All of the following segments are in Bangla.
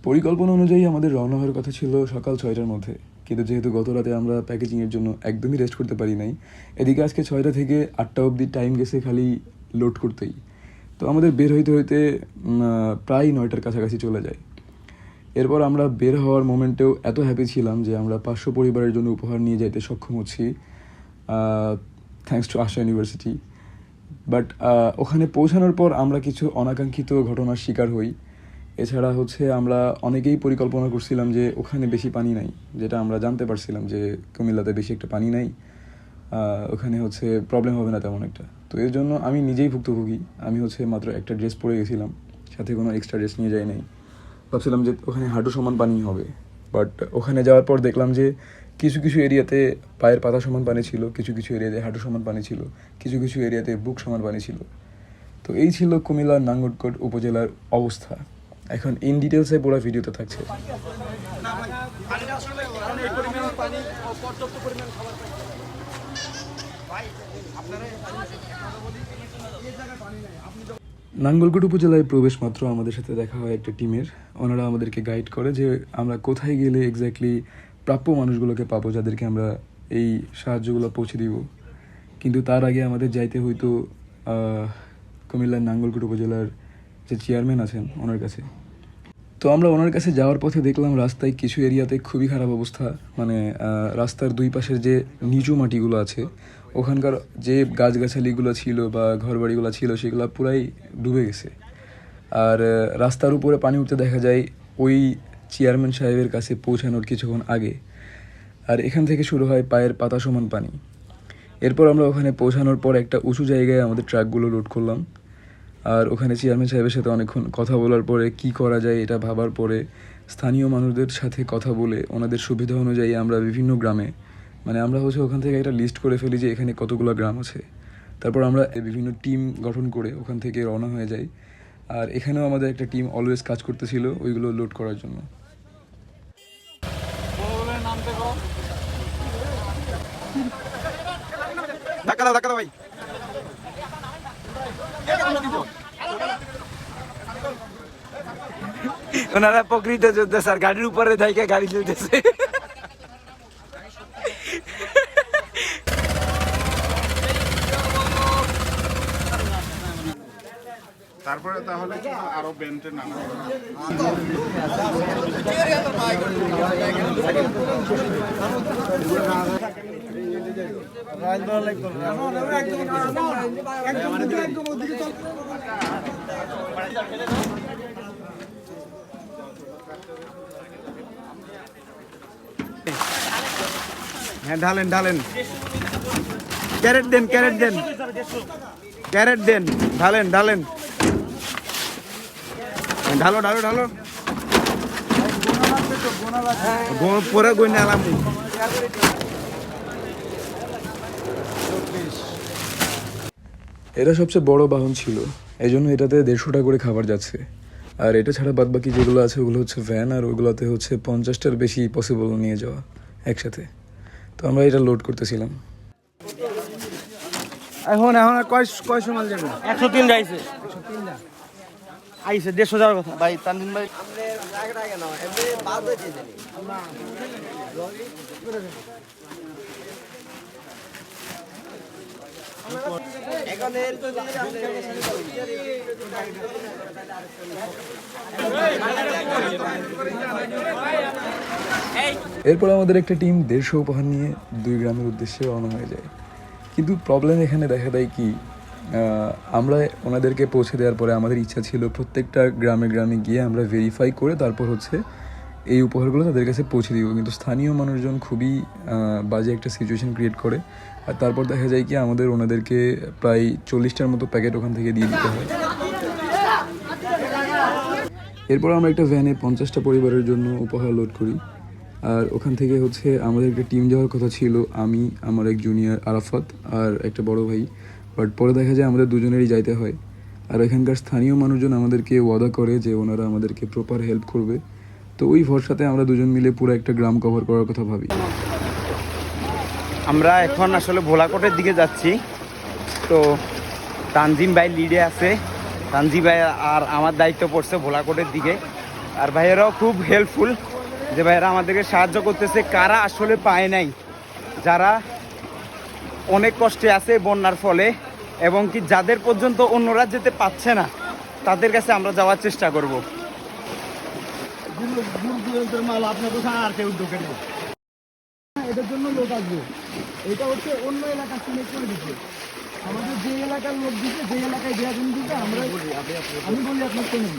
পরিকল্পনা অনুযায়ী আমাদের রওনা হওয়ার কথা ছিল সকাল 6টার মধ্যে, কিন্তু যেহেতু গত রাতে আমরা প্যাকেজিংয়ের জন্য একদমই রেস্ট করতে পারি নাই, এদিকে আজকে 6টা থেকে 8টা অবধি টাইম গেছে খালি লোড করতেই। তো আমাদের বের হইতে হইতে প্রায় 9টার কাছাকাছি চলে যায়। এরপর আমরা বের হওয়ার মোমেন্টেও এত হ্যাপি ছিলাম যে আমরা 500 পরিবারের জন্য উপহার নিয়ে যাইতে সক্ষম হচ্ছি, thanks to Asha university. But ওখানে পৌঁছানোর পর আমরা কিছু অনাকাঙ্ক্ষিত ঘটনার শিকার হই। এছাড়া আমরা অনেকেই পরিকল্পনা করছিলাম যে ওখানে বেশি পানি নাই, যেটা আমরা জানতে পারছিলাম যে কুমিল্লাতে বেশি একটা পানি নাই, ওখানে প্রবলেম হবে না তেমন একটা। তো এর জন্য আমি নিজেই ভুক্তভোগী। আমি মাত্র একটা ড্রেস পরে গেছিলাম, সাথে কোনো এক্সট্রা ড্রেস নিয়ে যাই নাই। ভাবছিলাম যে ওখানে হাঁটু সমান পানি হবে, বাট ওখানে যাওয়ার পর দেখলাম যে কিছু কিছু এরিয়াতে পায়ের পাতা সমান পানি ছিল, কিছু কিছু এরিয়াতে হাঁটু সমান পানি ছিল, কিছু কিছু এরিয়াতে বুক সমান পানি ছিল। তো এই ছিল কুমিল্লার নাঙ্গলকোট উপজেলার অবস্থা। এখন ইন ডিটেলসে পুরো ভিডিওতে থাকছে। নাঙ্গলকোট উপজেলায় প্রবেশ মাত্র আমাদের সাথে দেখা হয় একটা টিমের। ওনারা আমাদেরকে গাইড করে যে আমরা কোথায় গেলে এক্স্যাক্টলি প্রাপ্য মানুষগুলোকে পাবো, যাদেরকে আমরা এই সাহায্যগুলো পৌঁছে দিব। কিন্তু তার আগে আমাদের যাইতে হয়তো কুমিল্লার নাঙ্গলকোট উপজেলার যে চেয়ারম্যান আছেন ওনার কাছে। তো আমরা ওনার কাছে যাওয়ার পথে দেখলাম রাস্তায় কিছু এরিয়াতে খুবই খারাপ অবস্থা। রাস্তার দুই পাশের যে নিচু মাটিগুলো আছে, ওখানকার যে গাছগাছালিগুলো ছিল বা ঘরবাড়িগুলো ছিল, সেগুলো পুরাই ডুবে গেছে। আর রাস্তার উপরে পানি উঠতে দেখা যায় ওই চেয়ারম্যান সাহেবের কাছে পৌঁছানোর কিছুক্ষণ আগে। আর এখান থেকে শুরু হয় পায়ের পাতা সমান পানি। এরপর আমরা ওখানে পৌঁছানোর পর একটা উঁচু জায়গায় আমাদের ট্রাকগুলো লোড করলাম। আর ওখানে চেয়ারম্যান সাহেবের সাথে অনেকক্ষণ কথা বলার পরে কি করা যায় এটা ভাবার পরে স্থানীয় মানুষদের সাথে কথা বলে ওনাদের সুবিধা অনুযায়ী আমরা বিভিন্ন গ্রামে আমরা ওখান থেকে একটা লিস্ট করে ফেলি যে এখানে কতগুলো গ্রাম আছে। তারপর আমরা বিভিন্ন টিম গঠন করে ওখান থেকে রওনা হয়ে যাই। আর এখানেও আমাদের একটা টিম অলওয়েজ কাজ করতেছিল ওইগুলো লোড করার জন্য। ভাই ওনারা প্রকৃত যোদ্ধা স্যার, গাড়ির উপরে থেকে গাড়ি চলতেছে। তারপরে তাহলে আরো বেন্টে নামা হ্যাঁ, ঢালেন ঢালেন, ক্যারেট দেন ক্যারেট দেন ক্যারেট দেন, ঢালেন ঢালেন, ঢালো ঢালো ঢালো, পরে গইনা আলাম। এটা সবচেয়ে বড় বাহন ছিল, এই জন্য এটাতে 150 টাকা করে খাবার যাচ্ছে। আর এটা ছাড়া বাদবাকি যেগুলো আছে ওগুলো ভ্যান, আর ওইগুলোতে 50টার বেশি পসিবল নিয়ে যাওয়া একসাথে। তো আমরা এটা লোড করতেছিলাম। এখন এখন কয়শো মাল যাবে? 103 আইছে, 150 যাওয়ার কথা ভাই। তানজিম ভাই এরপর আমাদের একটা টিম 150 উপহার নিয়ে 2 গ্রামের উদ্দেশ্যে রওনা হয়ে যায়। কিন্তু প্রবলেম এখানে দেখা দেয় কি, আমরা ওনাদেরকে পৌঁছে দেওয়ার পরে আমাদের ইচ্ছা ছিল প্রত্যেকটা গ্রামে গ্রামে গিয়ে আমরা ভেরিফাই করে তারপর এই উপহারগুলো তাদের কাছে পৌঁছে দিব। কিন্তু স্থানীয় মানুষজন খুবই বাজে একটা সিচুয়েশন ক্রিয়েট করে। আর তারপর দেখা যায় কি আমাদের ওনাদেরকে প্রায় 40টার মতো প্যাকেট ওখান থেকে দিয়ে দিতে হয়। এরপর আমরা একটা ভ্যানে 50টা পরিবারের জন্য উপহার লোড করি। আর ওখান থেকে আমাদের একটা টিম যাওয়ার কথা ছিল, আমি, আমার এক জুনিয়র আরাফাত আর একটা বড় ভাই। বাট পরে দেখা যায় আমাদের দুজনেরই যাইতে হয়। আর এখানকার স্থানীয় মানুষজন আমাদেরকে ওয়াদা করে যে ওনারা আমাদেরকে প্রপার হেল্প করবে। তো ওই ভরসাতে আমরা দুজন মিলে পুরো একটা গ্রাম কভার করার কথা ভাবি। আমরা এখন আসলে ভোলাকোটের দিকে যাচ্ছি। তো তানজিম ভাই লিডে আছে, তানজিম ভাই আর আমার দায়িত্ব পড়ছে ভোলাকোটের দিকে। আর ভাইয়েরাও খুব হেল্পফুল, যে ভাইয়েরা আমাদেরকে সাহায্য করতেছে। কারা আসলে পায় নাই, যারা অনেক কষ্টে আছে বন্যার ফলে, এবং কি যাদের পর্যন্ত অন্যরা যেতে পারছে না, তাদের কাছে আমরা যাওয়ার চেষ্টা করব। এটার জন্য লোক আসবে, এটা হচ্ছে অন্য এলাকা সিলেক্ট করে দিচ্ছে। আমাদের যে এলাকার লোক দিচ্ছে, যে এলাকায় দেওয়ার জন্য দিচ্ছে, আমি বলি আপনার শুনুন,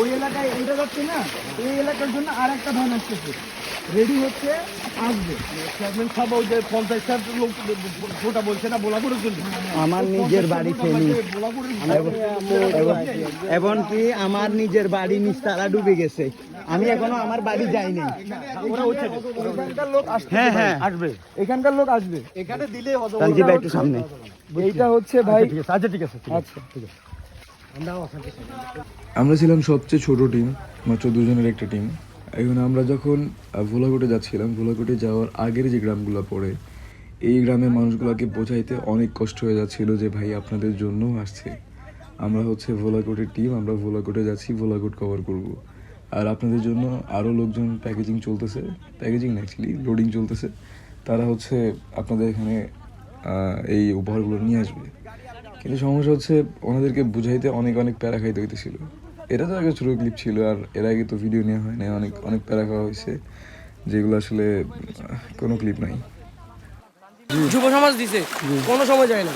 ওই এলাকায় এটা যাচ্ছে না, এই এলাকার জন্য আর একটা ধান আসতেছে, রেডি হচ্ছে, আসবে। সব ওই যে 50 লোক ওটা বলছে না, বোলাপুরের জন্য। আমার নিজের বাড়ি ফেনি, এবং কি আমার নিজের বাড়ি নিস্তারা ডুবে গেছে, আমি এখনো আমার বাড়ি যাইনি। এখানকার লোক আসবে, হ্যাঁ হ্যাঁ আসবে, এখানকার লোক আসবে, এখানে দিলে তানজিব ভাই একটু সামনে। এইটা হচ্ছে ভাই। আচ্ছা ঠিক আছে, আচ্ছা ঠিক আছে। আমরা ছিলাম সবচেয়ে ছোট টিম, মাত্র 2 জনের একটা টিম। এখন আমরা যখন ভোলাকোটে যাচ্ছিলাম, ভোলাকোটে যাওয়ার আগের যে গ্রামগুলো পড়ে, এই গ্রামের মানুষগুলোকে বোঝাইতে অনেক কষ্ট হয়ে যাচ্ছিল যে ভাই আপনাদের জন্য আসছে, আমরা হচ্ছে ভোলাকোটের টিম, আমরা ভোলাকোটে যাচ্ছি, ভোলাকোট কভার করব। আর আপনাদের জন্য আরও লোকজন প্যাকেজিং চলতেছে, প্যাকেজিং না অ্যাকচুয়ালি লোডিং চলতেছে, তারা হচ্ছে আপনাদের এখানে এই উপহারগুলো নিয়ে আসবে। কিন্তু সমস্যা হচ্ছে ওনাদেরকে বুঝাইতে অনেক অনেক প্যারা খাইতে হইতেছিল। এটা তো আগে ছোটো ক্লিপ ছিল, আর এর আগে তো ভিডিও নেওয়া হয় না, অনেক অনেক প্যারা খাওয়া হয়েছে, যেগুলো আসলে কোনো ক্লিপ নাই। যুব সমাজ দিছে, কোনো সময় যায় না,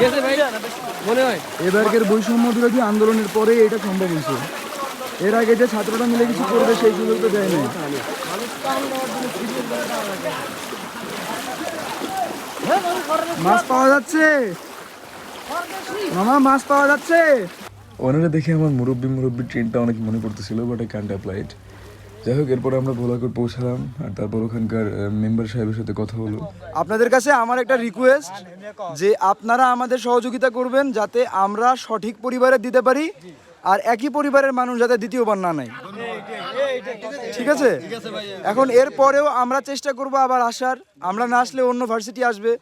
গেছে ভাই মনে হয়। এবারকার বৈষম্য বিরোধী আন্দোলনের পরে এটা সম্ভব হয়েছে, এর আগে যে ছাত্ররা মিলে কিছু করবে সেই সুযোগ তো দেয় না। মাছ পাওয়া যাচ্ছে মামা, মাছ পাওয়া যাচ্ছে। ওনারা দেখে আমার মুরব্বী ট্রেনটা অনেক মনে পড়তেছিল, বাট আই ক্যান্ট অ্যাপ্লাইড। যাই হোক, এরপরে আমরা ভোলাকোট পৌঁছালাম, আর তারপর ওখানকার মেম্বার সাহেবের সাথে কথা হলো। আপনাদের কাছে আমার একটা রিকোয়েস্ট, যে আপনারা আমাদের সহযোগিতা করবেন যাতে আমরা সঠিক পরিবারে দিতে পারি, আর একই পরিবারের মানুষ যাতে দ্বিতীয়বার না নেয়, ঠিক আছে? এখন এর পরেও আমরা চেষ্টা করব আবার আসার, আমরা না আসলে অন্য ভার্সিটি আসবে,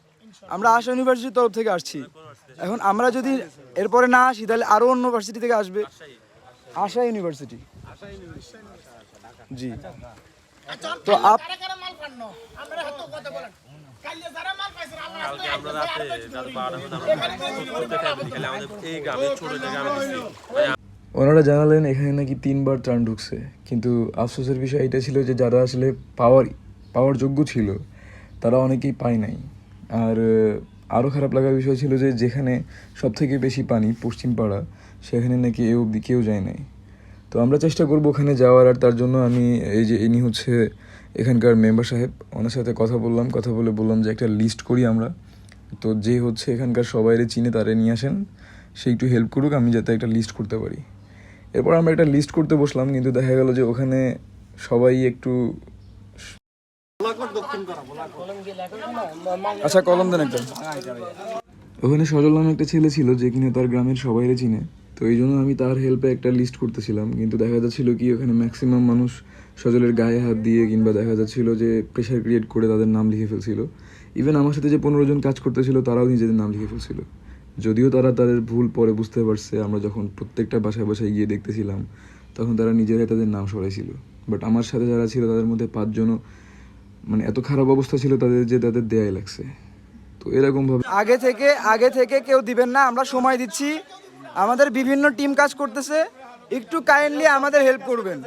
আমরা আশা ইউনিভার্সিটির তরফ থেকে আসছি। এখন আমরা যদি এরপরে না আসি তাহলে আরও অন্য ভার্সিটি থেকে আসবে। আশা ইউনিভার্সিটি, জি। তো ওনারা জানালেন এখানে নাকি 3বার টার্ন ঢুকছে, কিন্তু আফসোসের বিষয় এটা ছিল যে যারা আসলে পাওয়ার যোগ্য ছিল তারা অনেকেই পায় নাই। আর আরও খারাপ লাগার বিষয় ছিল যে যেখানে সবথেকে বেশি পানি, পশ্চিম পাড়া, সেখানে নাকি এ অবধি কেউ যায় নাই। তো আমরা চেষ্টা করবো ওখানে যাওয়ার, আর তার জন্য আমি এই যে ইনি হচ্ছে এখানকার মেম্বার সাহেব, ওনার সাথে কথা বলে বললাম যে একটা লিস্ট করি আমরা, তো যে হচ্ছে এখানকার সবাইরে চিনে তারে নিয়ে আসেন, সে একটু হেল্প করুক, আমি যাতে একটা লিস্ট করতে পারি। এরপর আমরা একটা লিস্ট করতে বসলাম, কিন্তু দেখা গেল যে ওখানে সবাই একটু, আচ্ছা কলম দেন একটা। ওখানে সজল নামে একটা ছেলে ছিল যে কিনা তার গ্রামের সবাইরে চিনে, তো এই জন্য আমি তার হেল্পে একটা লিস্ট করতেছিলাম। কিন্তু দেখা যাচ্ছিল কি ওখানে ম্যাক্সিমাম মানুষ সজলের গায়ে হাত দিয়ে, কিংবা দেখা যাচ্ছিল যে প্রেশার ক্রিয়েট করে তাদের নাম লিখে ফেলছিল। ইভেন আমার সাথে যে 15 জন কাজ করতেছিল তারাও নিজেদের নাম লিখে ফেলছিল, যদিও তারা তাদের ভুল পরে বুঝতে পারছে। আমরা যখন প্রত্যেকটা বাসায় গিয়ে দেখতেছিলাম, তখন তারা নিজেরাই তাদের নাম সরাইছিল। বাট আমার সাথে যারা ছিল তাদের মধ্যে 5 জনও মানে এত খারাপ অবস্থা ছিল তাদের যে তাদের দেয়াই লাগছে। তো এরকম ভাবে আগে থেকে কেউ দিবেন না, আমরা সময় দিচ্ছি, আমাদের বিভিন্ন টিম কাজ করতেছে, একটু কাইন্ডলি আমাদের হেল্প করবেন।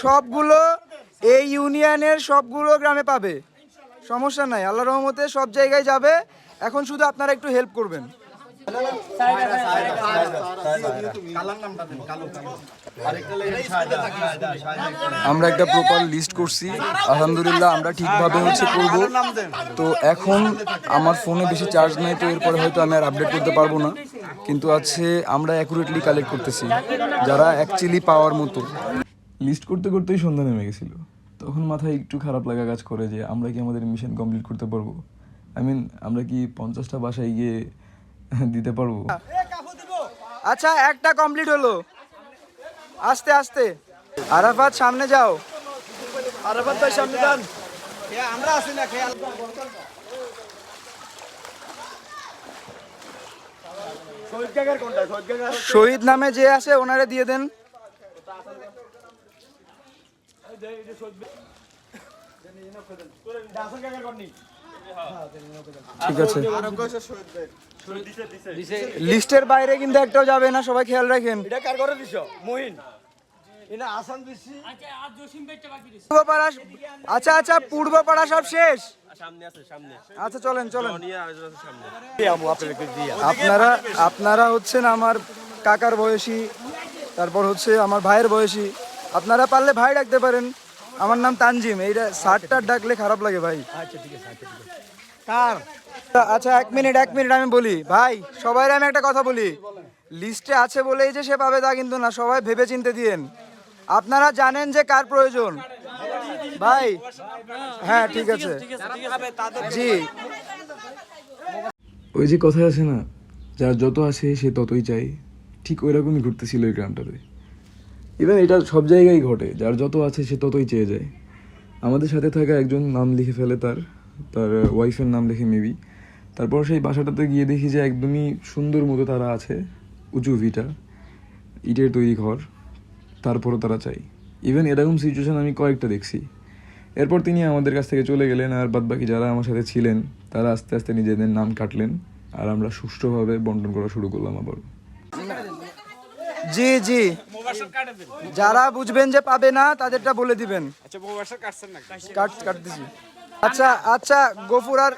সবগুলো এই ইউনিয়নের সবগুলো গ্রামে পাবে, সমস্যা নাই, আল্লাহর রহমতে সব জায়গায় যাবে। এখন শুধু আপনারা একটু হেল্প করবেন। আমরা একটা প্রপার লিস্ট করছি, আলহামদুলিল্লাহ আমরা ঠিকভাবে হচ্ছে করব। তো এখন আমার ফোনে বেশি চার্জ নাই, তো এরপরে হয়তো আমি আর আপডেট করতে পারবো না, কিন্তু আছে আমরা অ্যাকুরেটলি কালেক্ট করতেছি যারা অ্যাকচুয়ালি পাওয়ার মতো। লিস্ট করতেই সন্ধ্যা নেমে গেছিল, তখন মাথায় একটু খারাপ লাগা কাজ করে যে আমরা কি আমাদের মিশন কমপ্লিট করতে পারবো। আমরা কি 50টা বাসায় গিয়ে দিতে পারবো? আচ্ছা একটা কমপ্লিট হলো, আস্তে আস্তে। আরাফাত সামনে যাও, আরাফাত ভাই সামনে যান, আমরা আছি না খেয়াল। শহীদ নামে যে আছে ওনারে দিয়ে দেন। ঠিক আছে, লিস্টের বাইরে কিন্তু একটাও যাবে না, সবাই খেয়াল রাখেন। পূর্বপাড়া, আচ্ছা আচ্ছা পূর্বপাড়া সব শেষ। আচ্ছা চলেন চলেন। আপনারা হচ্ছেন আমার কাকার বয়সী, তারপর হচ্ছে আমার ভাইয়ের বয়সী। আপনারা পারলে ভাই ডাকতে পারেন। আমার নাম তানজিম। এইটা শার্টটার ডাকলে খারাপ লাগে ভাই। আচ্ছা এক মিনিট আমি বলি ভাই, সবাই আমি একটা কথা বলি, লিস্টে আছে বলেই যে সে পাবে তা কিন্তু না, সবাই ভেবে চিন্তে দিয়েন। আপনারা জানেন যে কার প্রয়োজন ভাই। হ্যাঁ ঠিক আছে জি। ওই যে কথা আছে না, যার যত আসে সে ততই চাই, ঠিক ওই রকমই ঘুরতেছিল এই গ্রামটাতে। ইভেন এটা সব জায়গায় ঘটে, যার যত আছে সে ততই চেয়ে যায়। আমাদের সাথে থাকা একজন নাম লিখে ফেলে, তার ওয়াইফের নাম লিখে মেবি। তারপর সেই বাসাটাতে গিয়ে দেখি যে একদমই সুন্দর মতো তারা আছে, উঁচু ভিটা, ইটের তৈরি ঘর, তারপরও তারা চাই। ইভেন এরকম সিচুয়েশন আমি কয়েকটা দেখছি। এরপর তিনি আমাদের কাছ থেকে চলে গেলেন, আর বাদবাকি যারা আমার সাথে ছিলেন তারা আস্তে আস্তে নিজেদের নাম কাটলেন, আর আমরা সুষ্ঠুভাবে বন্টন করা শুরু করলাম আবার। জি জি, যারা বুঝবেন যে পাবে না তাদেরটা বলে দিবেন। কাটতেছি। আচ্ছা আচ্ছা গফুর আর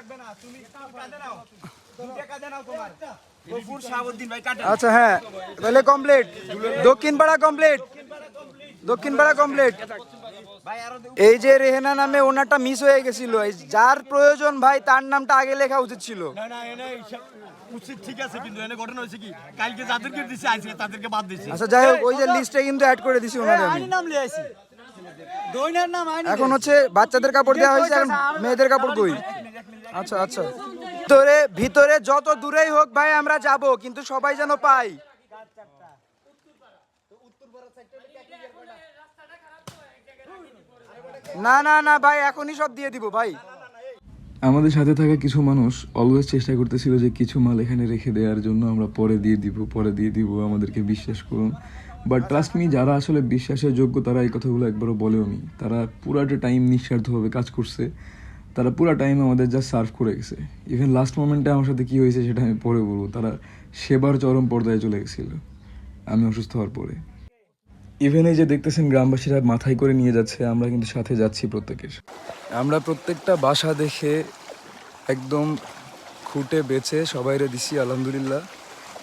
আচ্ছা হ্যাঁ তাহলে কমপ্লিট। দক্ষিণ পাড়া কমপ্লিট। এই যে রেহেনা নামে ওনারটা মিস হয়ে গেছিল, যার প্রয়োজন ভাই তার নামটা আগে লেখা উচিত ছিল। ঠিক আছে, কিন্তু এনে ঘটনা হয়েছে কি, কালকে যাদেরকে দিছি আজকে তাদেরকে বাদ দিছি। আচ্ছা যাই হোক, ওই যে লিস্টে কিন্তু অ্যাড করে দিছি ওনাদের আমি। নাম লিয়েছি, দইনার নাম আইনি। এখন হচ্ছে বাচ্চাদের কাপড় দেওয়া হয়েছে, এখন মেয়েদের কাপড় কই? আচ্ছা আচ্ছা, ভিতরে যত দূরেই হোক ভাই আমরা যাব, কিন্তু সবাই যেন পাই। না না না ভাই, এখনই সব দিয়ে দিব ভাই। আমাদের সাথে থাকা কিছু মানুষ অলওয়েজ চেষ্টা করতেছিল যে কিছু মাল এখানে রেখে দেওয়ার জন্য, আমরা পরে দিয়ে দিব, আমাদেরকে বিশ্বাস করুন। বাট ট্রাস্ট মি, যারা আসলে বিশ্বাসের যোগ্য তারা এই কথাগুলো একবারও বলেও নি। তারা পুরাটা টাইম নিঃস্বার্থভাবে কাজ করছে, তারা পুরা টাইম আমাদের যা সার্ভ করে গেছে। ইভেন লাস্ট মোমেন্টে আমার সাথে কী হয়েছে সেটা আমি পরে বলবো। তারা সেবার চরম পর্যায়ে চলে গেছিল আমি অসুস্থ হওয়ার পরে। ইভেন এই যে দেখতেছেন গ্রামবাসীরা মাথায় করে নিয়ে যাচ্ছে, আমরা কিন্তু সাথে যাচ্ছি প্রত্যেকের। আমরা প্রত্যেকটা বাসা দেখে একদম খুঁটে বেছে সবাইরে দিছি আলহামদুলিল্লাহ।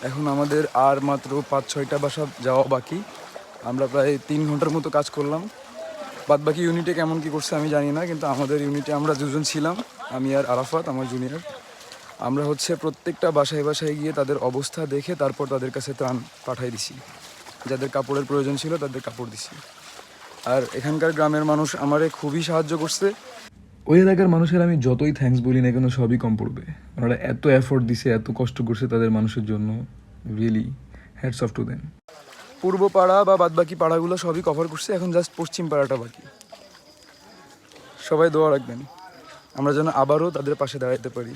এখন আমাদের আর মাত্র 5-6টা বাসা যাওয়া বাকি। আমরা প্রায় 3 ঘন্টার মতো কাজ করলাম। বাদবাকি ইউনিটে কেমন কী করছে আমি জানি না, কিন্তু আমাদের ইউনিটে আমরা দুজন ছিলাম, আমি আর আরাফাত আমার জুনিয়র। আমরা হচ্ছে প্রত্যেকটা বাসায় গিয়ে তাদের অবস্থা দেখে তারপর তাদের কাছে ত্রাণ পাঠাই দিছি। যাদের কাপড়ের প্রয়োজন ছিল তাদের কাপড় দিছি। আর এখানকার গ্রামের মানুষ আমারে খুবই সাহায্য করছে। ওই এলাকার মানুষের আমি যতই থ্যাঙ্কস বলি না কেন সবই কম পড়বে। ওনারা এত এফোর্ট দিছে, এত কষ্ট করছে তাদের মানুষের জন্য, really hats off to them. পূর্ব পাড়া বা বাদবাকি পাড়াগুলো সবই কভার করছে, এখন জাস্ট পশ্চিম পাড়াটা বাকি। সবাই দোয়া রাখবেন আমরা যেন আবারও তাদের পাশে দাঁড়াতে পারি।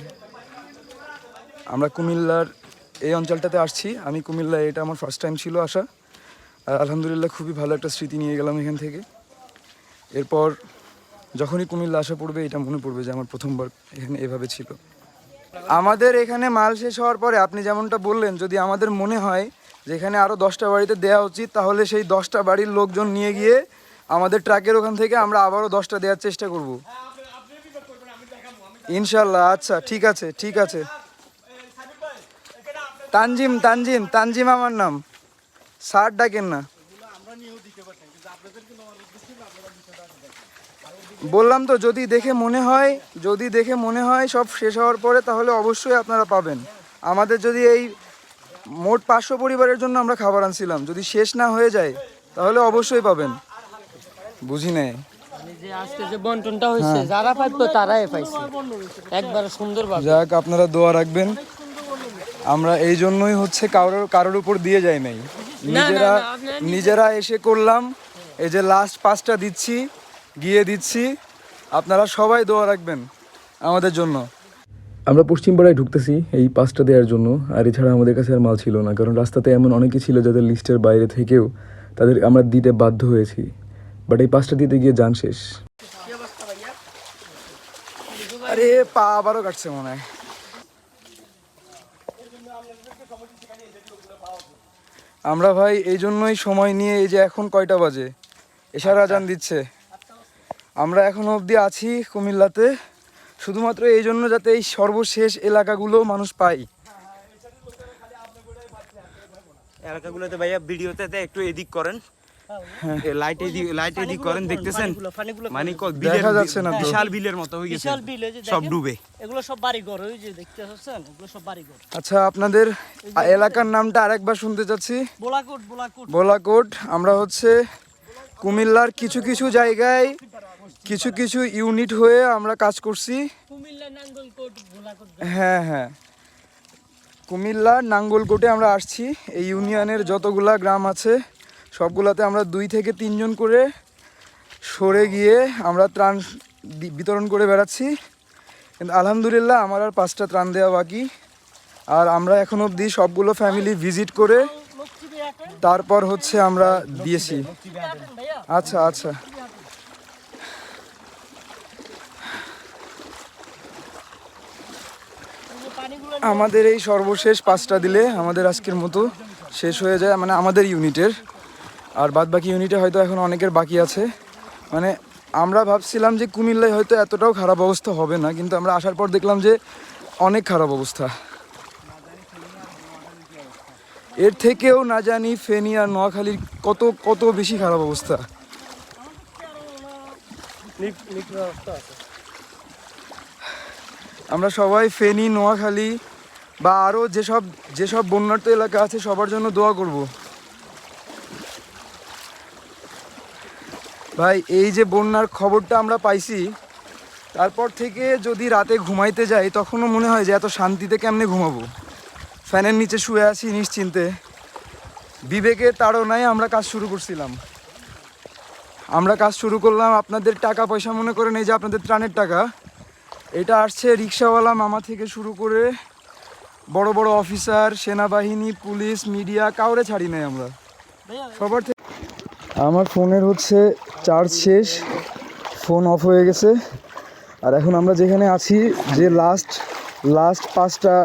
আমরা কুমিল্লার এই অঞ্চলটাতে আসছি, আমি কুমিল্লা, এটা আমার ফার্স্ট টাইম ছিল আসা। আর আলহামদুলিল্লাহ খুবই ভালো একটা স্মৃতি নিয়ে গেলাম এখান থেকে। এরপর যখনই কুমিল্লা আসা পড়বে এটা মনে পড়বে যে আমার প্রথমবার এখানে এভাবে ছিল। আমাদের এখানে মাল শেষ হওয়ার পরে আপনি যেমনটা বললেন, যদি আমাদের মনে হয় যে এখানে আরও 10টা বাড়িতে দেওয়া উচিত, তাহলে সেই 10টা বাড়ির লোকজন নিয়ে গিয়ে আমাদের ট্রাকের ওখান থেকে আমরা আবারও 10টা দেওয়ার চেষ্টা করব ইনশাল্লাহ। আচ্ছা ঠিক আছে। তানজিম আমার নাম, স্যার ডাকেন না। বললাম তো, যদি দেখে মনে হয় সব শেষ হওয়ার পরে, তাহলে অবশ্যই আপনারা পাবেন। আমাদের যদি এই মোট 500 পরিবারের জন্য আমরা খাবার আনছিলাম, যদি শেষ না হয়ে যায় তাহলে অবশ্যই পাবেন। বুঝি নাই যে আজকে যে বন্টনটা হয়েছে, যারা পাইতো তারাই পাইছে একবার সুন্দরভাবে। যাক, আপনারা দোয়া রাখবেন। আমরা এই জন্যই হচ্ছে কারোর উপর দিয়ে যাই নাই, নিজেরা এসে করলাম। এই যে লাস্ট 5টা দিচ্ছি, আপনারা সবাই দোয়া রাখবেন আমাদের জন্য। আমরা পশ্চিমপাড়ায় ঢুকতেছি এই পাসটা দেওয়ার জন্য, আর এছাড়া আমাদের কাছে আর মাল ছিল না, কারণ রাস্তাতে এমন অনেকে ছিল যাদের লিস্টের বাইরে থেকেও তাদের আমরা দিতে বাধ্য হয়েছি। বাট এই পাসটা দিতে গিয়ে যান শেষ। আরে পা আবারও কাটছে মনে হয়। আমরা ভাই এই জন্যই সময় নিয়ে, এই যে এখন কয়টা বাজে, এশার আজান দিচ্ছে, আমরা এখনো অবধি আছি কুমিল্লাতে শুধুমাত্র এই জন্য যাতে এই সর্বশেষ এলাকাগুলো মানুষ পায়। এলাকাগুলোতে ভাইয়া ভিডিওতে একটু এদিক করেন, লাইট এদিক করেন, দেখতেছেন মানে দেখা যাচ্ছে না তো। বিশাল বিলের মতো হয়ে গেছে, সব ডুবে। এগুলো সব বাড়িঘর, ওই যে দেখতে পাচ্ছেন এগুলো সব বাড়িঘর। আচ্ছা, আপনাদের এলাকার নামটা আরেকবার শুনতে চাচ্ছি। বোলাকোট। বোলাকোট। আমরা হচ্ছে কুমিল্লার কিছু কিছু জায়গায় কিছু কিছু ইউনিট হয়ে আমরা কাজ করছি। কুমিল্লা নাঙ্গলকোট বোলাকোট। হ্যাঁ, কুমিল্লা নাঙ্গলকোটে আমরা আসছি। এই ইউনিয়নের যতগুলা গ্রাম আছে সবগুলাতে আমরা 2 থেকে 3 জন করে সরে গিয়ে আমরা ত্রাণ বিতরণ করে বেড়াচ্ছি। কিন্তু আলহামদুলিল্লাহ আমার আর 5টা ত্রাণ দেওয়া বাকি, আর আমরা এখন অবধি সবগুলো ফ্যামিলি ভিজিট করে তারপর হচ্ছে আমরা দিয়েছি। আচ্ছা। আমাদের এই সর্বশেষ 5টা দিলে আমাদের আজকের মতো শেষ হয়ে যায়, মানে আমাদের ইউনিটের। আর বাদ বাকি ইউনিটে হয়তো এখন অনেকের বাকি আছে। মানে আমরা ভাবছিলাম যে কুমিল্লায় হয়তো এতটাও খারাপ অবস্থা হবে না, কিন্তু আমরা আসার পর দেখলাম যে অনেক খারাপ অবস্থা। এর থেকেও না জানি ফেনী আর নোয়াখালীর কত বেশি খারাপ অবস্থা। আমরা সবাই ফেনী, নোয়াখালী বা আরও যেসব বন্যার্ত এলাকা আছে সবার জন্য দোয়া করব। ভাই এই যে বন্যার খবরটা আমরা পাইছি, তারপর থেকে যদি রাতে ঘুমাইতে যাই তখনও মনে হয় যে এত শান্তিতে কেমনে ঘুমাবো। ফ্যানের নিচে শুয়ে আছি নিশ্চিন্তে, বিবেকের তাড়নায় আমরা কাজ শুরু করছিলাম। আমরা কাজ শুরু করলাম, আপনাদের টাকা পয়সা মনে করেন এই যে আপনাদের ত্রাণের টাকা, এটা আসছে রিক্সাওয়ালা মামা থেকে শুরু করে বড় বড় অফিসার, সেনাবাহিনী, পুলিশ, মিডিয়া, কাউরে ছাড়ি নাই আমরা সবার থেকে। আমার ফোনের হচ্ছে চার্জ শেষ, ফোন অফ হয়ে গেছে। আর এখন আমরা যেখানে আছি, যে লাস্ট 5টা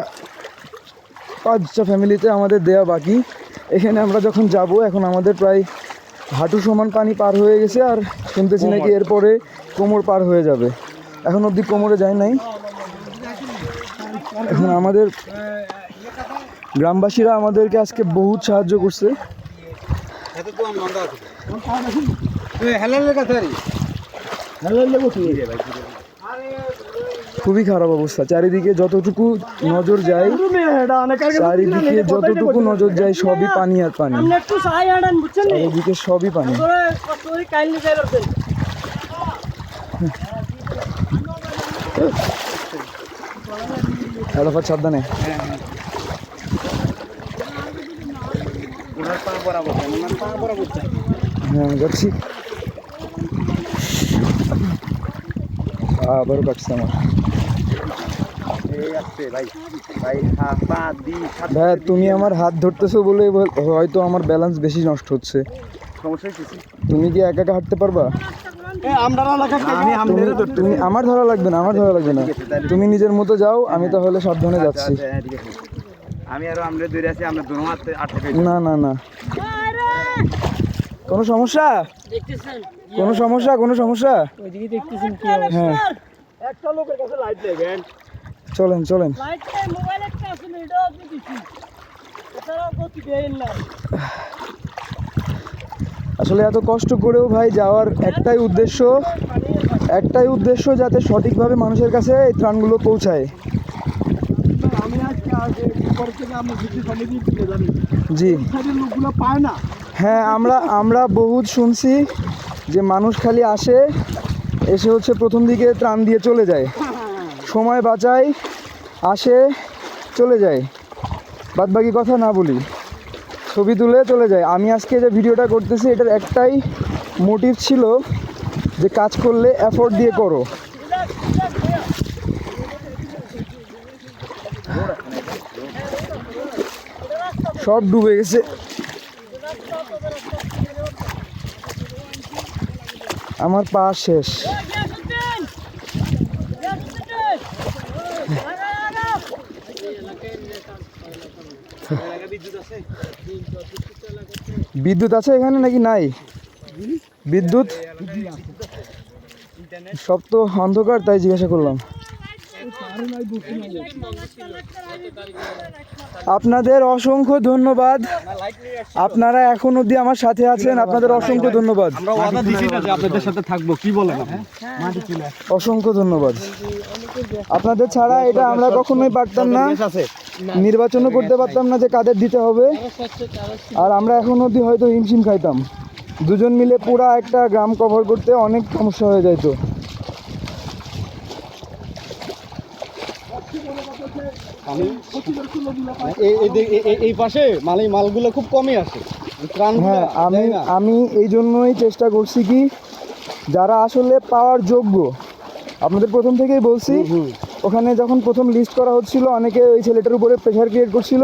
ফ্যামিলিতে আমাদের দেয়া বাকি, এখানে আমরা যখন যাব এখন আমাদের প্রায় হাঁটু সমান পানি পার হয়ে গেছে, আর শুনতেছি নাকি এরপরে কোমর পার হয়ে যাবে। এখন অবধি কোমরে যায় নাই। এখন আমাদের গ্রামবাসীরা আমাদেরকে আজকে বহুত সাহায্য করছে। খুবই খারাপ অবস্থা, চারিদিকে যতটুকু নজর যায় সবই পানি আর পানি, চারিদিকে সবই পানি। সাবধানে। হ্যাঁ যাচ্ছি, আবারও কাটছে আমার। ভাইয়া তুমি আমার হাত ধরতেছো বলে হয়তো আমার ব্যালেন্স বেশি নষ্ট হচ্ছে। তুমি কি একা একা হাঁটতে পারবা? তুমি আমার ধরা লাগবে না, তুমি নিজের মতো যাও, আমি তাহলে সাবধানে যাচ্ছি। না কোনো সমস্যা? হ্যাঁ চলেন। আসলে এত কষ্ট করেও ভাই যাওয়ার একটাই উদ্দেশ্য যাতে সঠিকভাবে মানুষের কাছে এই ত্রাণগুলো পৌঁছায়। জি হ্যাঁ, আমরা বহুত শুনছি যে মানুষ খালি এসে হচ্ছে প্রথম দিকে ত্রাণ দিয়ে চলে যায়, সময় বাঁচায়, আসে চলে যায়, বাদবাকি কথা না বলি, ছবি তুলে চলে যায়। আমি আজকে যে ভিডিওটা করতেছি এটার একটাই মোটিভ ছিল যে কাজ করলে এফোর্ট দিয়ে করো। সব ডুবে গেছে। আমার পা শেষ। বিদ্যুৎ আছে এখানে নাকি নাই? বিদ্যুৎ সব তো অন্ধকার, তাই জিজ্ঞাসা করলাম। আপনাদের অসংখ্য ধন্যবাদ, আপনারা এখন অবধি আমার সাথে আছেন, আপনাদের অসংখ্য ধন্যবাদ। আমরা ওয়াদা দিছি না যে আপনাদের সাথে থাকবো, কি বলেন? অসংখ্য ধন্যবাদ। আপনাদের ছাড়া এটা আমরা কখনোই পারতাম না, নির্বাচনও করতে পারতাম না যে কাদের দিতে হবে। আর আমরা এখন অবধি হয়তো হিমশিম খাইতাম। দুজন মিলে পুরা একটা গ্রাম কভার করতে অনেক সমস্যা হয়ে যেত। এই পাশে মালগুলো খুব কমই আসে। হ্যাঁ, আমি এই জন্যই চেষ্টা করছি কি, যারা আসলে পাওয়ার যোগ্য, আপনাদের প্রথম থেকেই বলছি, ওখানে যখন প্রথম লিস্ট করা হচ্ছিল অনেকে ওই ছেলেটার উপরে প্রেশার ক্রিয়েট করছিল।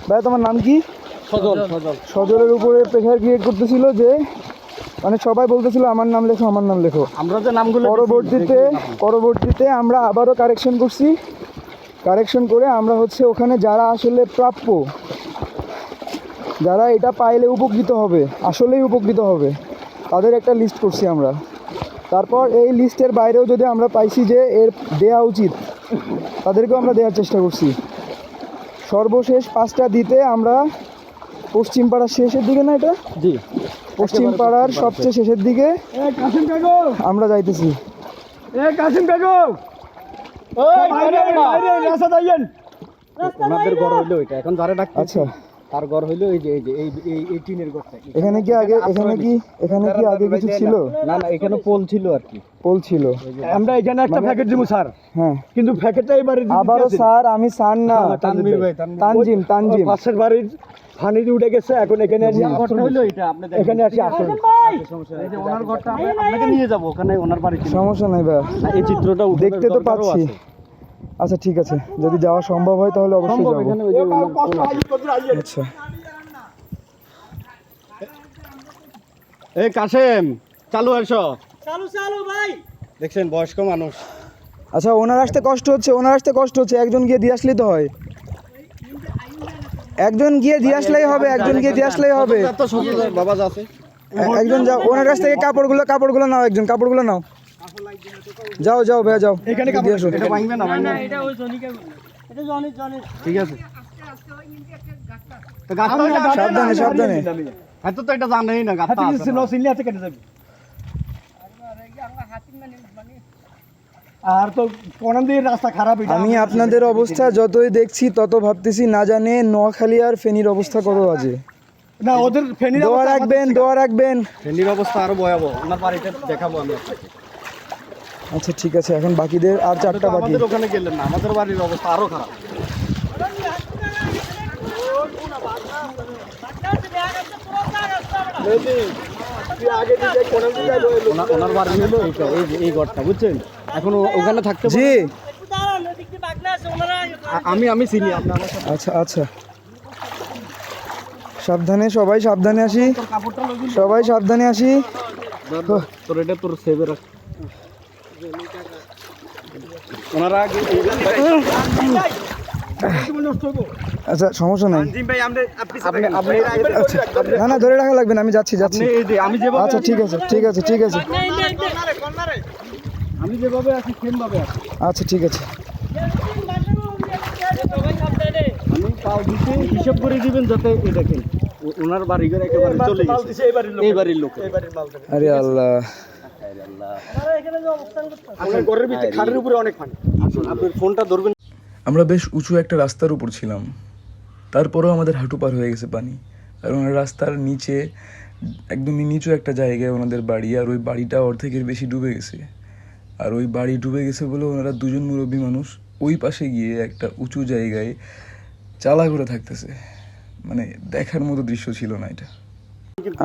ভাই তোমার নাম কি? সজলের উপরে প্রেশার ক্রিয়েট করতেছিল, যে মানে সবাই বলতেছিল আমার নাম লেখো, আমার নাম লেখো। আমরা যে নামগুলো পরবর্তীতে আমরা আবারও কারেকশন করছি। কারেকশন করে আমরা হচ্ছে ওখানে যারা আসলে প্রাপ্য, যারা এটা পাইলে উপকৃত হবে, আসলেই উপকৃত হবে, তাদের একটা লিস্ট করছি আমরা। তারপর এই লিস্টের বাইরেও যদি আমরা পাইছি যে এর দেয়া উচিত, তাদেরকেও আমরা দেওয়ার চেষ্টা করছি। সর্বশেষ 5টা দিতে আমরা পশ্চিম পাড়ার শেষের দিকে, না এটা জি পশ্চিম পাড়ার সবচেয়ে শেষের দিকে আমরা যাইতেছি। ওনাদের ঘর হইলো এটা, এখন যারা ডাকতেছে আচ্ছা, তার ঘর হইলো এই যে এই টিনের ঘরটা। এখানে কি আগে কিছু ছিল? না, এখানে পোল ছিল আর কি, পোল ছিল। আমরা এখানে একটা প্যাকেট দিব স্যার, হ্যাঁ, কিন্তু প্যাকেটটা এবারে আবারও স্যার, আমি স্যার না, তানভীর ভাই, তানজিম পাশের বাড়ির পানি উঠে গেছে, এখন এখানে আসি আসন হইলো এটা আপনাদের, এখানে আসি আসন। এই যে ওনার ঘরটা আপনাকে নিয়ে যাব, ওখানে ওনার বাড়ি ছিল। সমস্যা নাই ভাই, এই চিত্রটা দেখতে তো পাচ্ছি। আচ্ছা ঠিক আছে, যদি যাওয়া সম্ভব হয় তাহলে অবশ্যই যাবো। আচ্ছা, এই কাশেম চালু এসো, চালু ভাই। দেখছেন বয়স্ক মানুষ। আচ্ছা, ওনার আসতে কষ্ট হচ্ছে, একজন গিয়ে দিয়ে আসলেই তো হয়। একজন গিয়ে দিয়ে আসলেই হবে। এত সহজ বাবা আছে, একজন যাও, ওনার কাছ থেকে কাপড়গুলো নাও, একজন কাপড়গুলো নাও। যাও ভাইয়া, যাও এখানে দিয়ে আসো। এটা ভাঙবে না, এটা ওই জনিকে এটা জনি ঠিক আছে। তো গাছটা সাবধানে। এত তো এটা জানেই না, গাছটা আছে নো সিনলি আছে, কেটে যাবে। আর তো কোন দিয়ে রাস্তা খারাপ। আমি আপনাদের অবস্থা যতই দেখছি তত ভাবতেছি, না জানে নোয়াখালী আর ফেনীর অবস্থা কত বাজে। না, ওদের ফেনীর দোয়া রাখবেন। ফেনীর অবস্থা আরো ভয়াবহ, ওনার বাড়িটা দেখাবো আমি আপনাকে। আচ্ছা ঠিক আছে, এখন বাকিদের আর 4টা বাকি। আমাদের ওখানে গেলেন না, আমাদের বাড়ির অবস্থা আরো খারাপ। ওনার বাড়ি হলো এইটা, এই ঘরটা বুঝছেন, এখন ওখানে থাকতে জি, আমি চিনি আপনি আমার সাথে। আচ্ছা সাবধানে, সবাই সাবধানে আসি। তোর এটা তোর সেভে রাখ। ওনারা আগে আচ্ছা, সমস্যা নাই। আচ্ছা, না ধরে রাখা লাগবে না, আমি যাচ্ছি। আমি যেভাবে আচ্ছা ঠিক আছে। আমি যেভাবে আছি সেম ভাবে আছি। আচ্ছা ঠিক আছে, আমি পাও দিতে হিসাব করে দিবেন, যাতে এই দেখেন ওনার বাড়ি ঘর একেবারে চলে গেছে, এই বাড়ির লোক। আরে আল্লাহ, আপনার ঘরের ভিতরে খাটের উপরে অনেক পানি। আপনার ফোনটা ধরবেন। আমরা বেশ উঁচু একটা রাস্তার উপর ছিলাম, তারপরেও আমাদের হাঁটু পার হয়ে গেছে পানি। আর ওনার রাস্তার নিচে একদমই নিচু একটা জায়গায় ওনাদের বাড়ি, আর ওই বাড়িটা অর্ধেকের বেশি ডুবে গেছে। আর ওই বাড়ি ডুবে গেছে বলে ওনারা দুজন মুরব্বী মানুষ ওই পাশে গিয়ে একটা উঁচু জায়গায় চালা করে থাকতেছে। মানে দেখার মতো দৃশ্য ছিল না এটা।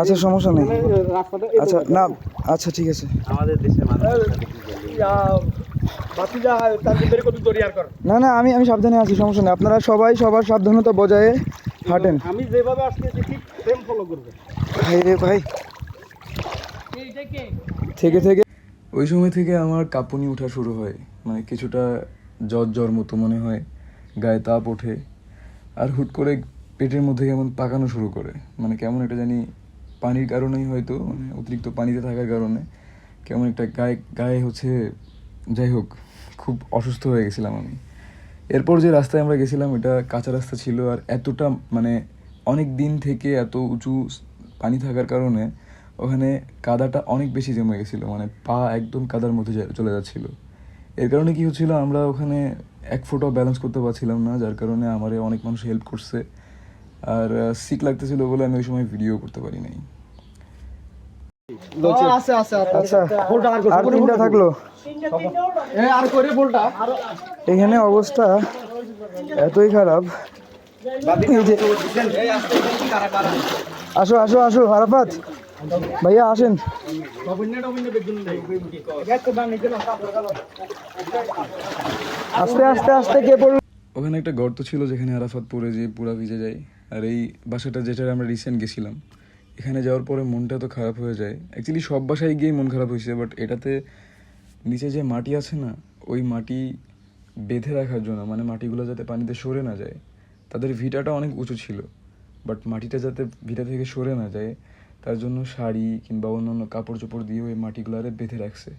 আচ্ছা সমস্যা নেই, আচ্ছা না, আচ্ছা ঠিক আছে। আমাদের দেশের মানুষ না না, আমি সাবধানে আছি, সমস্যা নেই। আপনারা সবাই সবার সাবধানতা বজায় হাঁটেন। আমি যেভাবে আসতেছি ঠিক সেম ফলো করবে। ভাই রে ভাই, থেকে থেকে ওই সময় থেকে আমার কাঁপুনি ওঠা শুরু হয়, মানে কিছুটা জ্বর মতো মনে হয়, গায়ে তাপ ওঠে, আর হুট করে পেটের মধ্যে কেমন পাকানো শুরু করে, মানে কেমন একটা জানি পানির কারণেই হয়তো, মানে অতিরিক্ত পানিতে থাকার কারণে কেমন একটা গায়ে হচ্ছে, যাই হোক খুব অসুস্থ হয়ে গেছিলাম আমি। এরপর যে রাস্তায় আমরা গেছিলাম এটা কাঁচা রাস্তা ছিল, আর এতটা মানে অনেক দিন থেকে এত উঁচু পানি থাকার কারণে ওখানে কাদাটা অনেক বেশি জমে গেছিলো, মানে পা একদম কাদার মধ্যে চলে যাচ্ছিল। এর কারণে কি হচ্ছিল, আমরা ওখানে এক ফুটও ব্যালেন্স করতে পারছিলাম না, যার কারণে আমার অনেক মানুষ হেল্প করছে। আর সিক লাগতেছিল বলে আমি ওই সময় ভিডিও করতে পারি নাই। আচ্ছা, আর তিনটা থাকলো। এখানে অবস্থা এতই খারাপ। এই যে আসো আসো আসো আরাফাত ভাইয়া আসেন। আস্তে আস্তে আস্তে কে পড়ল। ওখানে একটা গর্ত ছিল যেখানে আরাফাত পড়ে যেয়ে পুরা ভিজে যায়। আর এই বাসাটা যেটা আমরা রিসেন্ট গেছিলাম, এখানে যাওয়ার পরে মনটা তো খারাপ হয়ে যায়। অ্যাকচুয়ালি সব বাসায় গিয়েই মন খারাপ হয়েছে, বাট এটাতে নিচে যে মাটি আছে না, ওই মাটি বেঁধে রাখার জন্য, মানে মাটিগুলো যাতে পানিতে সরে না যায়, তাদের ভিটাটা অনেক উঁচু ছিল, বাট মাটিটা যাতে ভিটা থেকে সরে না যায় তার জন্য শাড়ি কিংবা অন্যান্য কাপড় চোপড় দিয়ে ওই মাটিগুলারে বেঁধে রাখছে।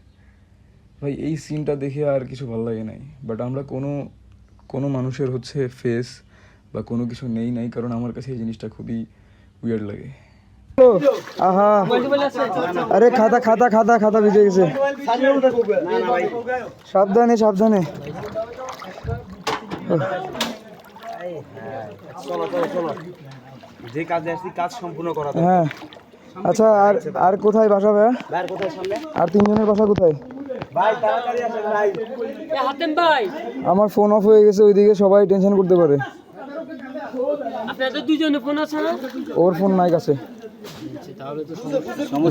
ভাই এই সিনটা দেখে আর কিছু ভালো লাগে নাই, বাট আমরা কোনো মানুষের হচ্ছে ফেস বা কোনো কিছু নাই, কারণ আমার কাছে এই জিনিসটা খুবই উইয়ার্ড লাগে। আহা, আরে খাতা খাতা খাতা খাতা ভিজে গেছে। সাবধানে সাবধানে। যে কাজে আসছি কাজ সম্পূর্ণ করা। হ্যাঁ আচ্ছা, আর কোথায় বাসা ভাইয়া? আর তিনজনের বাসা কোথায়? আমার ফোন অফ হয়ে গেছে, ওইদিকে সবাই টেনশন করতে পারে। আপনাদের দুজনে ফোন আছে না? ওর ফোন নাই কাছে।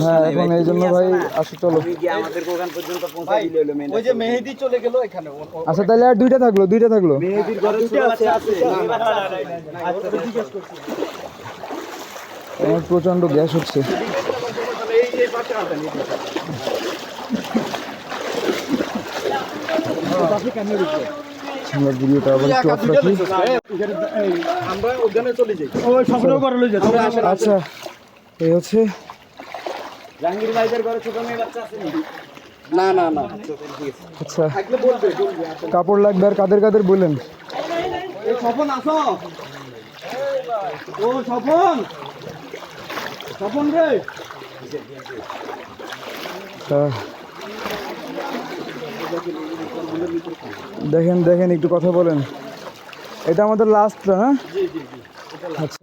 হ্যাঁ এখন এই জন্য ভাই আসো চলো। আমাদেরকে ওখান পর্যন্ত পৌঁছে দিলে হলো মেন। ওই যে মেহেদি চলে গেল এখানে। আচ্ছা তাহলে আর দুইটা থাকলো। মেহেদির ঘরে আছে। আমার প্রচন্ড গ্যাস হচ্ছে। আমরা ভিডিওটা আবার একটু অফ রাখি। আমরা ওখানে চলে যাই। ওই সফরও করে লই যাই। আচ্ছা এই হচ্ছে জাহাঙ্গীর ভাইদের ঘরে ছোট মেয়ে বাচ্চা আছে না? না আচ্ছা কাপড় লাগবে আর কাদের কাদের বলেন। এই স্বপন আসো। ও স্বপন রে। দেখেন একটু কথা বলেন। এটা আমাদের লাস্ট, হ্যাঁ? আচ্ছা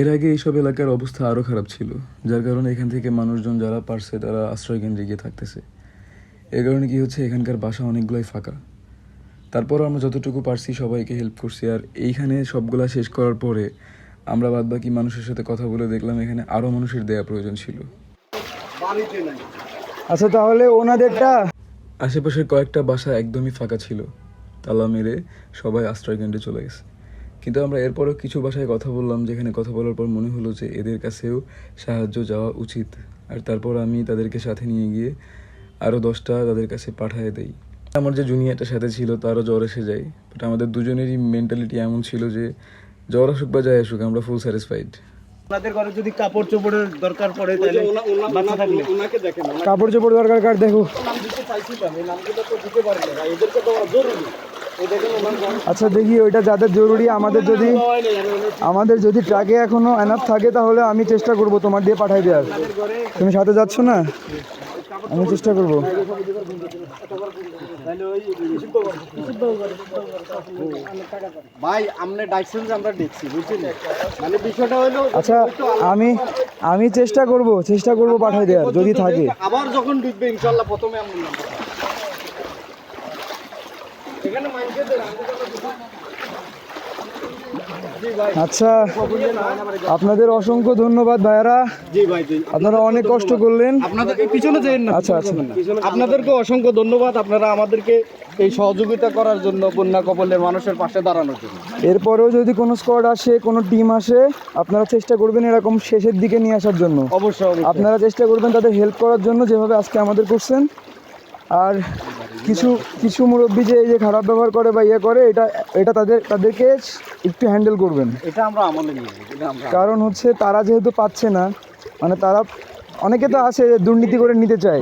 এর আগে এইসব এলাকার অবস্থা আরও খারাপ ছিল, যার কারণে এখান থেকে মানুষজন যারা পারছে তারা আশ্রয় কেন্দ্রে গিয়ে থাকতেছে। এর কারণে কি হচ্ছে, এখানকার বাসা অনেকগুলাই ফাঁকা। তারপর আমরা যতটুকু পারছি সবাইকে হেল্প করছি। আর এইখানে সবগুলা শেষ করার পরে আমরা বাদবাকি মানুষের সাথে কথা বলে দেখলাম এখানে আরও মানুষের দেয়া প্রয়োজন ছিল। আচ্ছা তাহলে ওনাদেরটা আশেপাশের কয়েকটা বাসা একদমই ফাঁকা ছিল, তালা মেরে সবাই আশ্রয় কেন্দ্রে চলে গেছে। কিন্তু আমরা এরপরও কিছু বাসায় কথা বললাম, যেখানে কথা বলার পর মনে হলো যে এদের কাছেও সাহায্য যাওয়া উচিত। আর তারপর আমি তাদেরকে সাথে নিয়ে গিয়ে আরও 10টা তাদের কাছে পাঠিয়ে দেই। আমার যে জুনিয়রটার সাথে ছিল তারও জ্বর এসে যায়, বাট আমাদের দুজনেরই মেন্টালিটি এমন ছিল যে জ্বর আসুক বা যাই আসুক আমরা ফুল স্যাটিসফাইড। আপনাদের ঘরে যদি কাপড় চোপড়ের দরকার পড়ে তাহলে বাচ্চা থাকলে ওনাকে দেখেন। কাপড় চোপড় দরকার কার দেখো। নাম দিতে চাইছিলাম, এই নামগুলো তো দিতে পারি না। এদেরকে তো জরুরি। এই দেখেন আচ্ছা দেখি ওইটা যাদের জরুরি, আমাদের যদি ট্রাকে এখনো এনাফ থাকে তাহলে আমি চেষ্টা করব তোমার দিয়ে পাঠাই দেওয়ার। তুমি সাথে যাচ্ছ না? আমি চেষ্টা করব। ভাই আমনে ডাইসেন আমরা দেখছি, বুঝছেন? মানে বিষয়টা হলো আচ্ছা আমি চেষ্টা করব পাঠাই দেওয়ার যদি থাকে। আবার যখন ঢুকবে ইনশাআল্লাহ প্রথমে আমরা নাম্বার এখানে মাইন্ডে দেন। আচ্ছা, আপনাদের অসংখ্য ধন্যবাদ ভাইয়ারা, আপনারা অনেক কষ্ট করলেন। আপনাদের পিছনে যাবেন না, আচ্ছা আচ্ছা, আপনাদেরকে অসংখ্য ধন্যবাদ, আপনারা আমাদেরকে এই সহযোগিতা করার জন্য, বন্যা কবলের মানুষের পাশে দাঁড়ানোর জন্য। এরপরেও যদি কোনো স্কোয়াড আসে, কোনো টিম আসে, আপনারা চেষ্টা করবেন এরকম শেষের দিকে নিয়ে আসার জন্য। অবশ্যই আপনারা চেষ্টা করবেন তাদের হেল্প করার জন্য, যেভাবে আজকে আমাদের করছেন। আর কিছু কিছু মুরব্বী যে এই যে খারাপ ব্যবহার করে বা ইয়ে করে, এটা তাদেরকে একটু হ্যান্ডেল করবেন। এটা আমরা আমলে নিয়ে যাই, এটা আমরা কারণ হচ্ছে তারা যেহেতু পাচ্ছে না, মানে তারা অনেকে তো আছে যে দুর্নীতি করে নিতে চায়,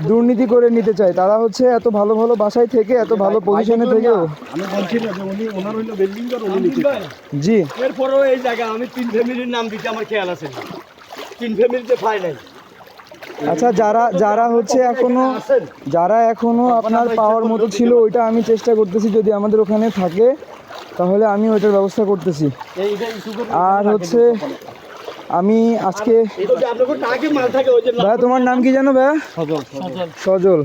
দুর্নীতি করে নিতে চায়। তারা হচ্ছে এত ভালো ভালো বাসায় থেকে, এত ভালো পজিশনে থেকেও। আমি বলছি না যে উনি ওনার হইলো বিল্ডিং ঘর, উনি নিচে। জি, এরপরেও এই জায়গা আমি 3 ফ্যামিলির নাম দিতে আমার খেয়াল আছে, 3 ফ্যামিলিতে পাই নাই। আচ্ছা, যারা এখনো আপনার পাওয়ার মতো ছিল, ওইটা আমি চেষ্টা করতেছি, যদি আমাদের ওখানে থাকে তাহলে আমি ওইটার ব্যবস্থা করতেছি। আর হচ্ছে আমি আজকে, ভাইয়া তোমার নাম কি জানো ভাইয়া? সজল।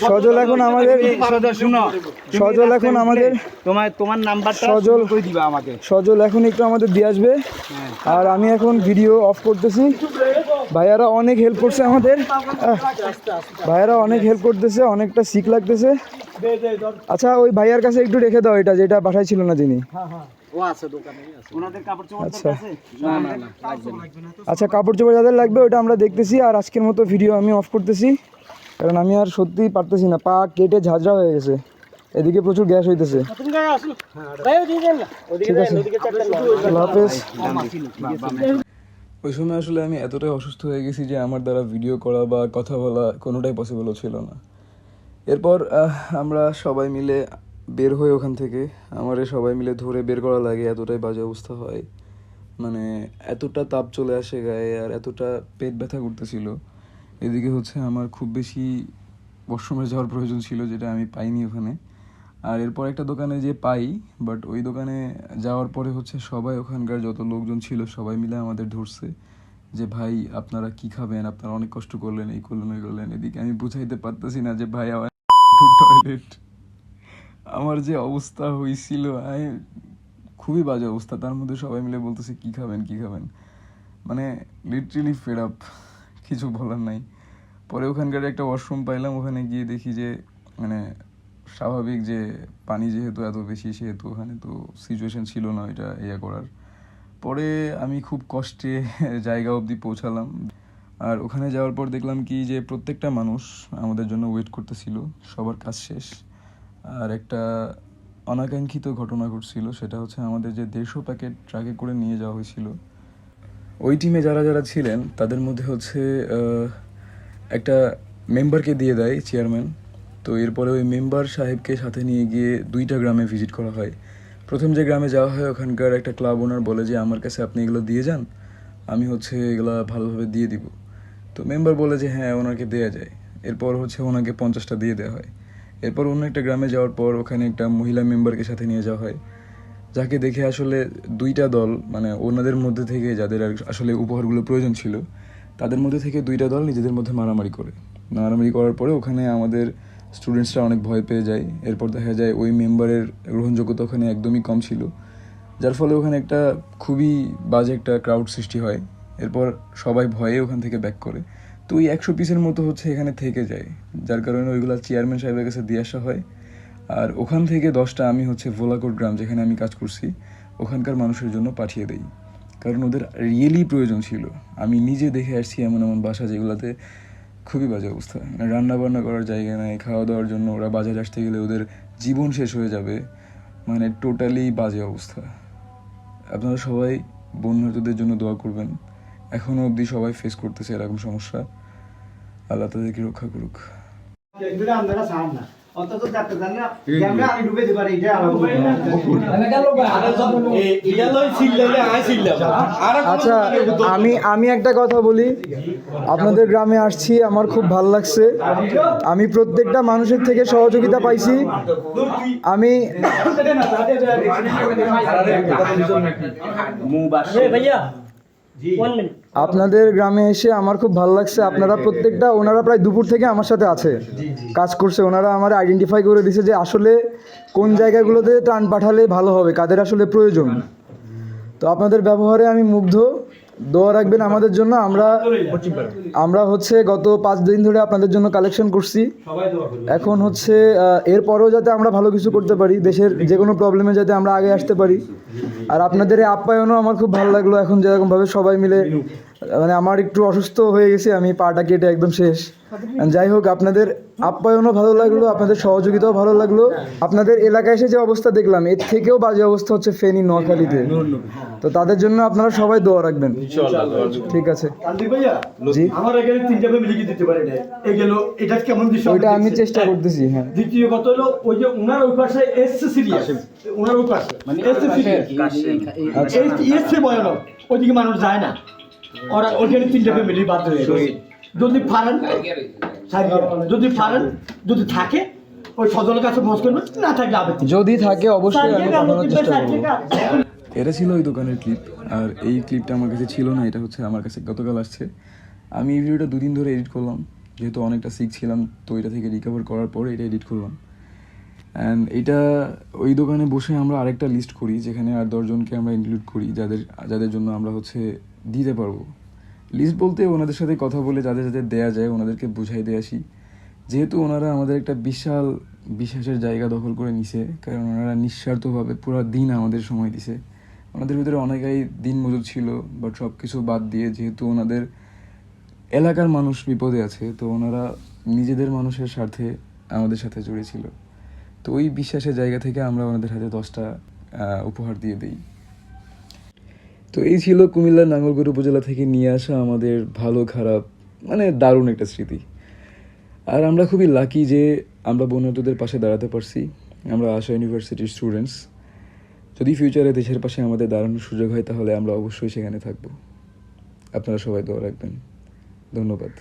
সজল এখন আমাদের, সজল এখন আমাদের, তোমার নাম্বারটা সজল কই দিবা আমাকে। সজল এখন একটু আমাদের দিয়ে আসবে। আর আমি এখন ভিডিও অফ করতেছি। ভাইয়ারা অনেক হেল্প করছে আমাদের, ভাইয়ারা অনেক হেল্প করতেছে, অনেকটা শিখ লাগতেছে। আচ্ছা, ওই ভাইয়ার কাছে একটু রেখে দাও এটা, যেটা বাসায় ছিল না যিনি। ও আছে দোকানেই আছে, ওনাদের কাপড় চোপড় আচ্ছা আছে। না না না, লাগবে না। আচ্ছা, কাপড় চোপড় যাদের লাগবে ওটা আমরা দেখতেছি। আর আজকের মতো ভিডিও আমি অফ করতেছি, কারণ আমি আর সত্যিই পারতেছি না, পা কেটে ঝাঁঝরা হয়ে গেছে, এদিকে প্রচুর গ্যাস হইতেছে। ঠিক আছে, আল্লাহ হাফেজ। ওই সময় আসলে আমি এতটাই অসুস্থ হয়ে গেছি যে আমার দ্বারা ভিডিও করা বা কথা বলা কোনোটাই পসিবল ছিল না। এরপর আমরা সবাই মিলে বের হয়ে ওখান থেকে, আমারে সবাই মিলে ধরে বের করা লাগে, এতটাই বাজে অবস্থা হয়, মানে এতটা তাপ চলে আসে গায়ে, আর এতটা পেট ব্যথা করতেছিল। এদিকে হচ্ছে আমার খুব বেশি ওয়াশরুমে যাওয়ার প্রয়োজন ছিল, যেটা আমি পাইনি ওখানে। আর এরপর একটা দোকানে যে পাই, বাট ওই দোকানে যাওয়ার পরে হচ্ছে সবাই, ওখানকার যত লোকজন ছিল সবাই মিলে আমাদের ধরছে যে ভাই আপনারা কি খাবেন, আপনারা অনেক কষ্ট করলেন, এই করলেন ওই করলেন। এদিকে আমি বুঝাইতে পারতেছি না যে ভাই আমার টয়লেট, আমার যে অবস্থা হয়েছিল, খুবই বাজে অবস্থা। তার মধ্যে সবাই মিলে বলতেছে কি খাবেন কি খাবেন, মানে লিটারেলি ফেড আপ, কিছু বলার নাই। পরে ওখানকার একটা ওয়াশরুম পাইলাম, ওখানে গিয়ে দেখি যে মানে স্বাভাবিক যে পানি যেহেতু এত বেশি, সেহেতু ওখানে তো সিচুয়েশন ছিল না এটা ইয়ে করার। পরে আমি খুব কষ্টে জায়গা অবধি পৌঁছালাম। আর ওখানে যাওয়ার পর দেখলাম কি যে প্রত্যেকটা মানুষ আমাদের জন্য ওয়েট করতেছিল, সবার কাজ শেষ। আর একটা অনাকাঙ্ক্ষিত ঘটনা ঘটছিল, সেটা হচ্ছে আমাদের যে 150 প্যাকেট ট্রাকে করে নিয়ে যাওয়া হয়েছিল, ওই টিমে যারা যারা ছিলেন তাদের মধ্যে হচ্ছে একটা মেম্বারকে দিয়ে দেয় চেয়ারম্যান। তো এরপরে ওই মেম্বার সাহেবকে সাথে নিয়ে গিয়ে 2টা গ্রামে ভিজিট করা হয়। প্রথম যে গ্রামে যাওয়া হয়, ওখানকার একটা ক্লাব ওনার বলে যে আমার কাছে আপনি এগুলো দিয়ে যান, আমি হচ্ছে এগুলো ভালোভাবে দিয়ে দিব। তো মেম্বার বলে যে হ্যাঁ ওনাকে দেওয়া যায়। এরপর হচ্ছে ওনাকে 50টা দিয়ে দেওয়া হয়। এরপর অন্য একটা গ্রামে যাওয়ার পর ওখানে একটা মহিলা মেম্বারকে সাথে নিয়ে যাওয়া হয়, যাকে দেখে আসলে 2টা দল, মানে ওনাদের মধ্যে থেকে যাদের আসলে উপহারগুলো প্রয়োজন ছিল, তাদের মধ্যে থেকে 2টা দল নিজেদের মধ্যে মারামারি করার পরে ওখানে আমাদের স্টুডেন্টসরা অনেক ভয় পেয়ে যায়। এরপর দেখা যায় ওই মেম্বারের গ্রহণযোগ্যতা ওখানে একদমই কম ছিল, যার ফলে ওখানে একটা খুবই বাজে একটা ক্রাউড সৃষ্টি হয়। এরপর সবাই ভয়ে ওখান থেকে ব্যাক করে। তো ওই 100 পিসের মতো হচ্ছে এখানে থেকে যায়, যার কারণে ওইগুলো চেয়ারম্যান সাহেবের কাছে দিয়ে আসা হয়। আর ওখান থেকে 10টা আমি হচ্ছে ভোলাকোট গ্রাম, যেখানে আমি কাজ করছি, ওখানকার মানুষের জন্য পাঠিয়ে দেই, কারণ ওদের রিয়েলি প্রয়োজন ছিল। আমি নিজে দেখে আসছি এমন এমন বাসা যেগুলোতে খুবই বাজে অবস্থা, মানে রান্না বান্না করার জায়গা নেই, খাওয়া দাওয়ার জন্য ওরা বাজারে আসতে গেলে ওদের জীবন শেষ হয়ে যাবে, মানে টোটালি বাজে অবস্থা। আপনারা সবাই বন্যার্তদের জন্য দোয়া করবেন, এখনও অবধি সবাই ফেস করতেছে এরকম সমস্যা, আল্লাহ তাদেরকে রক্ষা করুক। আচ্ছা, আমি একটা কথা বলি, আপনাদের গ্রামে আসছি, আমার খুব ভালো লাগছে। আমি প্রত্যেকটা মানুষের থেকে সহযোগিতা পাইছি। আমি ভাইয়া আপনাদের গ্রামে এসে আমার খুব ভালো লাগছে। আপনারা প্রত্যেকটা, ওনারা প্রায় দুপুর থেকে আমার সাথে আছে, কাজ করছে। ওনারা আমার আইডেন্টিফাই করে দিছে যে আসলে কোন জায়গাগুলোতে ত্রাণ পাঠালে ভালো হবে, কাদের আসলে প্রয়োজন। তো আপনাদের ব্যবহারে আমি মুগ্ধ। দোয়া রাখবেন আমাদের জন্য। আমরা হচ্ছে গত 5 দিন ধরে আপনাদের জন্য কালেকশন করছি। এখন হচ্ছে এরপরও যাতে আমরা ভালো কিছু করতে পারি, দেশের যে কোনো প্রবলেমে যাতে আমরা আগে আসতে পারি। আর আপনাদের এই আপ্যায়নও আমার খুব ভালো লাগলো। এখন যেরকমভাবে সবাই মিলে, মানে আমার একটু অসুস্থ হয়ে গেছি, আমি পাটা কেটে একদম শেষ। যাই হোক, আপনাদের আপ্যায়নও ভালো লাগলো, আপনাদের সহযোগিতাও ভালো লাগলো। আপনাদের এলাকায় এসে যে অবস্থা দেখলাম, এর থেকেও বাজে অবস্থা হচ্ছে ফেনী, নোয়াখালীতে। তো তাদের জন্য আপনারা সবাই দোয়া রাখবেন। ঠিক আছে জি, আমার এখানে 3টা ফ্যামিলি দিতে পারে না, এই গেল এটা কেমন দৃশ্য ওইটা আমি চেষ্টা করতেছি। হ্যাঁ, দ্বিতীয় কথা হলো ওই যে ওনার ওই পাশে এসছে সিরিয়াস, ওনার ওই পাশে মানে এসছে সিরিয়াস, এসছে ভয়ানক, ওইদিকে মানুষ যায় না। ওরা ওইখানে 3টা ফ্যামিলি বাদ হয়ে গেছে। যদি পারেন যদি থাকে ওই সদলের কাছে মজ করবেন, না থাকলে আবেদন যদি থাকে অবশ্যই আমি পাঠানোর চেষ্টা করবো। এটা ছিল ওই দোকানের ক্লিপ, আর এই ক্লিপটা আমার কাছে ছিল না, এটা হচ্ছে আমার কাছে গতকাল আসছে। আমি এই ভিডিওটা 2 দিন ধরে এডিট করলাম, যেহেতু অনেকটা শিখছিলাম, তো এটা থেকে রিকভার করার পরে এটা এডিট করলাম। অ্যান্ড এটা ওই দোকানে বসে আমরা আরেকটা লিস্ট করি, যেখানে আর 10 জনকে আমরা ইনক্লুড করি, যাদের জন্য আমরা হচ্ছে দিতে পারবো। লিস্ট বলতে ওনাদের সাথে কথা বলে যাদের যাদের দেয়া যায় ওনাদেরকে বুঝাই দিয়ে আসি, যেহেতু ওনারা আমাদের একটা বিশাল বিশ্বাসের জায়গা দখল করে নিছে, কারণ ওনারা নিঃস্বার্থভাবে পুরো দিন আমাদের সময় দিছে। ওনাদের ভিতরে অনেকেই দিন মজুর ছিল, বাট সব কিছু বাদ দিয়ে, যেহেতু ওনাদের এলাকার মানুষ বিপদে আছে, তো ওনারা নিজেদের মানুষের স্বার্থে আমাদের সাথে জড়িয়েছিল। তো ওই বিশ্বাসের জায়গা থেকে আমরা ওনাদের হাতে 10টা উপহার দিয়ে দিই। তো এই ছিল কুমিল্লার নাঙ্গলকোট উপজেলা থেকে নিয়ে আসা আমাদের ভালো খারাপ মানে দারুণ একটা স্মৃতি। আর আমরা খুবই লাকি যে আমরা বন্যার্তদের পাশে দাঁড়াতে পারছি। আমরা আশা ইউনিভার্সিটির স্টুডেন্টস। যদি ফিউচারে দেশের পাশে আমাদের দাঁড়ানোর সুযোগ হয়, তাহলে আমরা অবশ্যই সেখানে থাকব। আপনারা সবাই দোয়া রাখবেন। ধন্যবাদ।